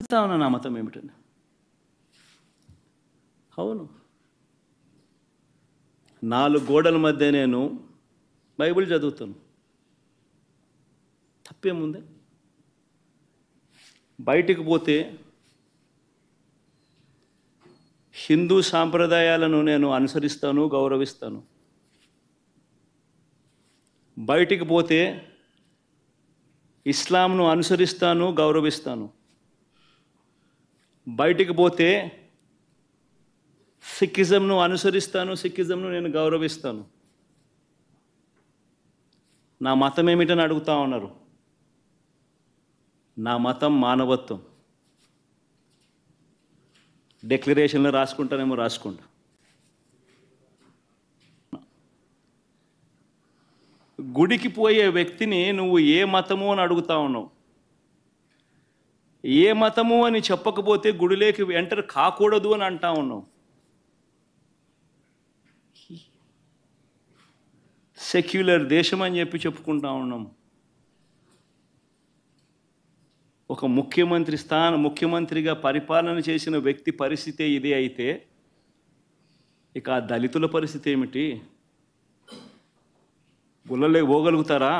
చెప్తా ఉన్నా నా మతం ఏమిటని. అవును, 4 గోడల మధ్య నేను బైబిల్ చదువుతాను, తప్పేముంది? బయటికి పోతే హిందూ సాంప్రదాయాలను నేను అనుసరిస్తాను, గౌరవిస్తాను. బయటికి పోతే ఇస్లాంను అనుసరిస్తాను, గౌరవిస్తాను. బయటికి పోతే సిక్కిజంను అనుసరిస్తాను, సిక్కిజంను నేను గౌరవిస్తాను. నా మతం ఏమిటని అడుగుతా ఉన్నారు. నా మతం మానవత్వం. డిక్లరేషన్లో రాసుకుంటానేమో రాసుకుంటా. గుడికి పోయే వ్యక్తిని నువ్వు ఏ మతము అని అడుగుతా ఉన్నావు. ఏ మతము అని చెప్పకపోతే గుడిలోకి ఎంటర్ కాకూడదు అని అంటా ఉన్నావు. సెక్యులర్ దేశం అని చెప్పి చెప్పుకుంటా ఉన్నాం. ఒక ముఖ్యమంత్రిగా పరిపాలన చేసిన వ్యక్తి పరిస్థితే ఇదే అయితే ఇక ఆ దళితుల పరిస్థితి ఏమిటి? గుళ్ళలోకి పోగలుగుతారా?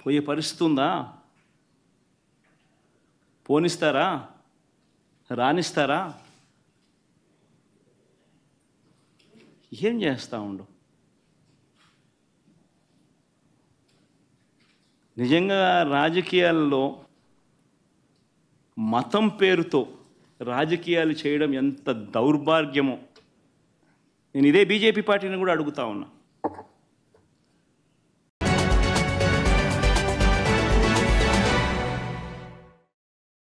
పోయే పరిస్థితి ఉందా? పోనిస్తారా? రానిస్తారా? ఏం చేస్తూ ఉండు? నిజంగా రాజకీయాల్లో మతం పేరుతో రాజకీయాలు చేయడం ఎంత దౌర్భాగ్యమో. నేను ఇదే బీజేపీ పార్టీని కూడా అడుగుతా ఉన్నా.